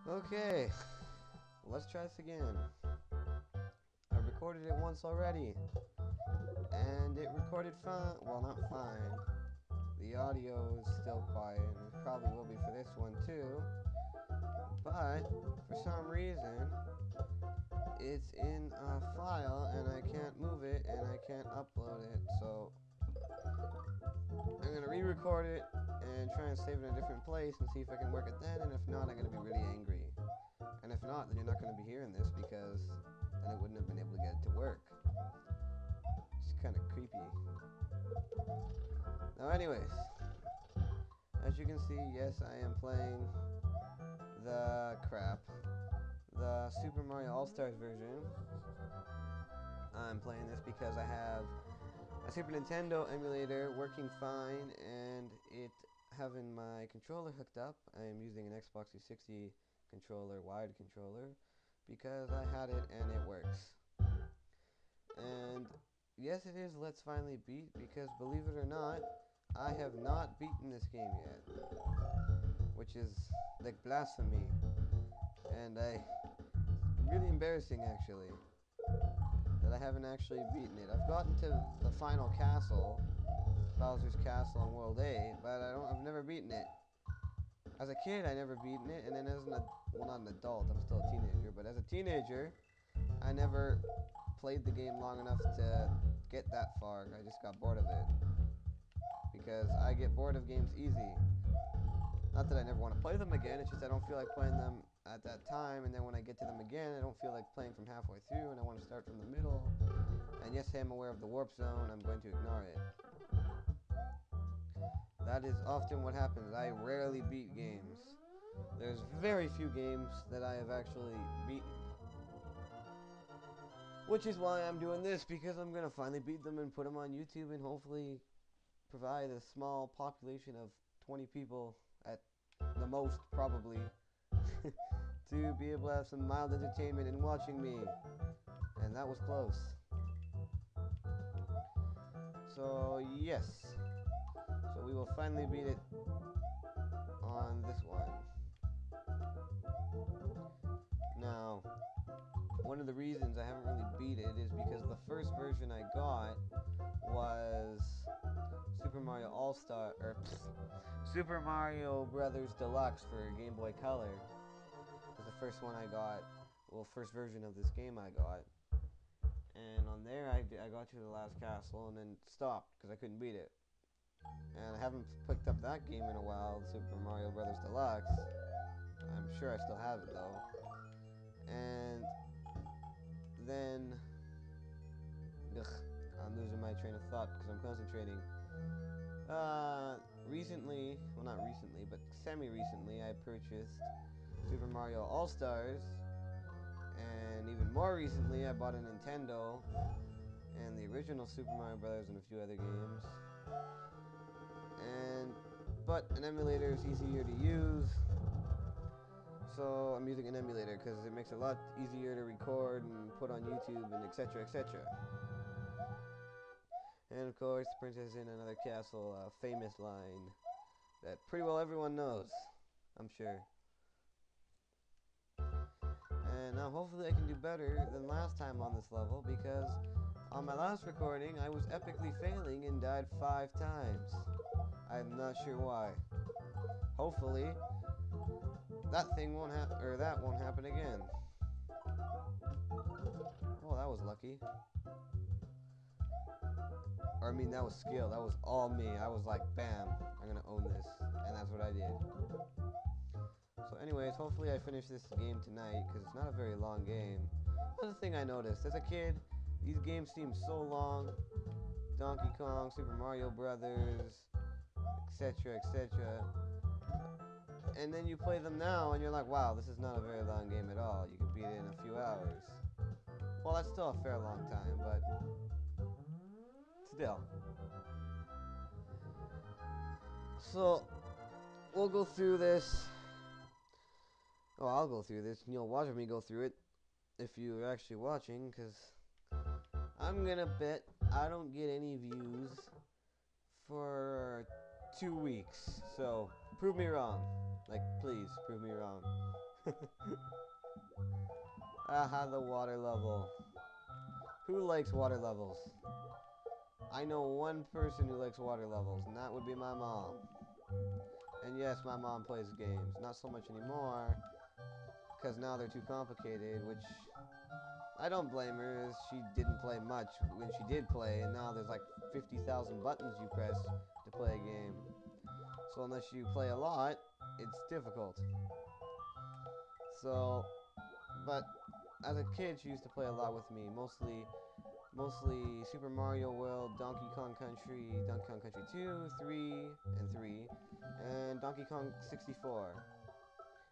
Okay, let's try this again. I recorded it once already, and it recorded fine. Well, not fine. The audio is still quiet, and it probably will be for this one too. But for some reason, it's in a file, and I can't move it, and I can't upload it. So I'm gonna re-record it and try and save it in a different place and see if I can work it then. And if not, I'm gonna be really angry. And if not, then you're not gonna be hearing this because then I wouldn't have been able to get it to work. It's kind of creepy. Now, anyways, as you can see, yes, I am playing the Super Mario All Stars version. I'm playing this because I have a Super Nintendo emulator working fine, and it having my controller hooked up. I am using an Xbox 360 controller, wired controller, because I had it and it works. And yes, it is Let's Finally Beat, because believe it or not, I have not beaten this game yet, which is like blasphemy, and really embarrassing actually that I haven't actually beaten it. I've gotten to the final castle, Bowser's Castle in World 8, but I've never beaten it. As a kid, I never beaten it, and then as well, not an adult, I'm still a teenager, but as a teenager, I never played the game long enough to get that far. I just got bored of it because I get bored of games easy. Not that I never want to play them again, it's just I don't feel like playing them at that time, and then when I get to them again, I don't feel like playing from halfway through, and I want to start from the middle. And yes, I am aware of the warp zone, I'm going to ignore it. That is often what happens. I rarely beat games. There's very few games that I have actually beaten. Which is why I'm doing this, because I'm going to finally beat them and put them on YouTube and hopefully provide a small population of 20 people at the most, probably, to be able to have some mild entertainment in watching me. And that was close. So, yes. So we will finally beat it on this one. Now, one of the reasons I haven't really beat it is because the first version I got was Super Mario All Star or Super Mario Brothers Deluxe for Game Boy Color. Was the first one I got. Well, first version of this game I got. And on there, I got to the last castle and then stopped because I couldn't beat it. And I haven't picked up that game in a while, Super Mario Brothers Deluxe. I'm sure I still have it though. And then, ugh, I'm losing my train of thought because I'm concentrating. Recently, well, not recently, but semi-recently, I purchased Super Mario All Stars, and even more recently, I bought a Nintendo and the original Super Mario Brothers and a few other games. And but an emulator is easier to use, so I'm using an emulator because it makes it a lot easier to record and put on YouTube and etc. etc. And of course, Princess in Another Castle, a famous line that pretty well everyone knows, I'm sure. And now hopefully I can do better than last time on this level, because on my last recording I was epically failing and died 5 times. I'm not sure why. Hopefully that won't happen again. Oh, that was lucky. Or I mean, that was skill. That was all me. I was like, bam, I'm gonna own this, and that's what I did. So, anyways, hopefully I finish this game tonight because it's not a very long game. Another thing I noticed as a kid, these games seem so long. Donkey Kong, Super Mario Brothers, etc., etc. And then you play them now, and you're like, wow, this is not a very long game at all. You can beat it in a few hours. Well, that's still a fair long time, but still. So, we'll go through this. Oh, I'll go through this, and you'll watch me go through it if you're actually watching, because I'm gonna bet I don't get any views for 2 weeks. So, prove me wrong. Like, please, prove me wrong. Aha, the water level. Who likes water levels? I know one person who likes water levels, and that would be my mom. And yes, my mom plays games. Not so much anymore, because now they're too complicated, which I don't blame her, as she didn't play much when she did play, and now there's like 50,000 buttons you press to play a game. So unless you play a lot, it's difficult. So, but as a kid, she used to play a lot with me, mostly Super Mario World, Donkey Kong Country 2, 3, and Donkey Kong 64.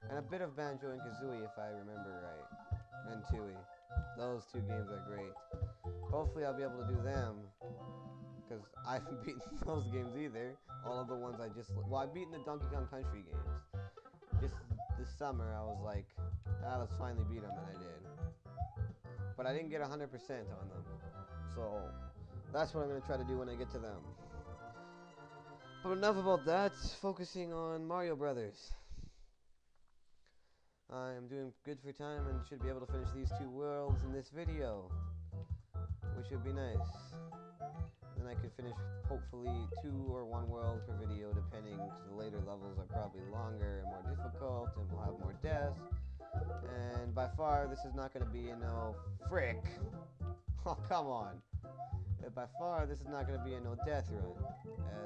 And a bit of Banjo and Kazooie, if I remember right. And Tooie. Those two games are great. Hopefully I'll be able to do them, because I haven't beaten those games either. All of the ones I just... Well, I've beaten the Donkey Kong Country games. Just this summer, I was like, let's finally beat them, and I did. But I didn't get 100% on them. So, that's what I'm going to try to do when I get to them. But enough about that, focusing on Mario Brothers. I'm doing good for time and should be able to finish these 2 worlds in this video, which would be nice. Then I could finish, hopefully, 2 or 1 world per video, depending, because the later levels are probably longer and more difficult, and we'll have more deaths. And by far, this is not going to be, frick! Oh, come on! By far, this is not going to be a no death run,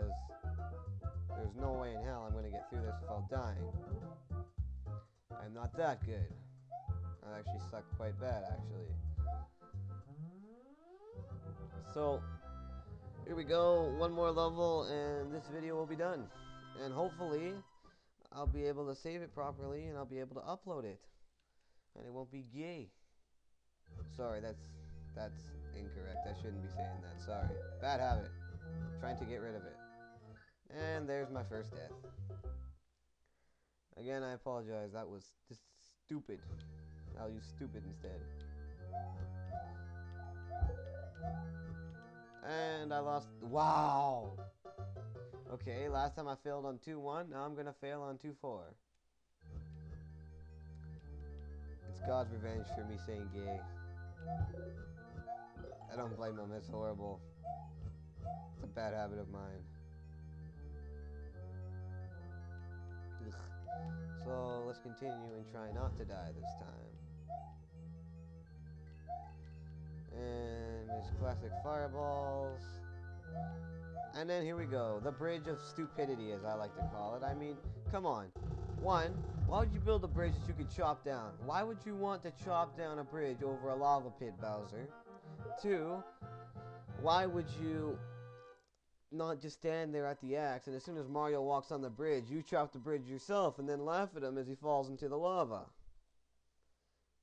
as there's no way in hell I'm going to get through this without dying. I'm not that good. I actually suck quite bad, actually. So, here we go, 1 more level, and this video will be done. And hopefully, I'll be able to save it properly, and I'll be able to upload it. And it won't be gay. Sorry, that's incorrect. I shouldn't be saying that. Sorry. Bad habit. Trying to get rid of it. And there's my first death. Again, I apologize. That was just stupid. I'll use stupid instead. And I lost. Wow! Okay, last time I failed on 2-1. Now I'm gonna fail on 2-4. It's God's revenge for me saying gay. I don't blame him. It's horrible. It's a bad habit of mine. Ugh. So let's continue and try not to die this time. And there's classic fireballs. And then here we go. The bridge of stupidity, as I like to call it. I mean, come on. 1, why would you build a bridge that you could chop down? Why would you want to chop down a bridge over a lava pit, Bowser? 2, why would you not just stand there at the axe, and as soon as Mario walks on the bridge, you chop the bridge yourself and then laugh at him as he falls into the lava?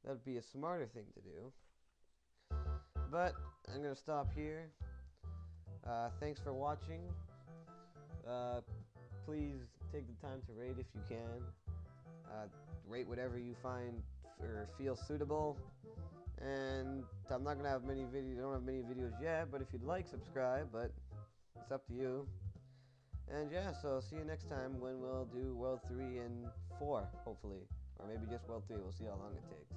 That'd be a smarter thing to do. But I'm going to stop here. Thanks for watching. Please take the time to rate if you can. Rate whatever you find or feel suitable. And I'm not going to have many videos. I don't have many videos yet, but if you'd like, subscribe. But it's up to you. And yeah, so see you next time when we'll do World 3 and 4, hopefully. Or maybe just World 3. We'll see how long it takes.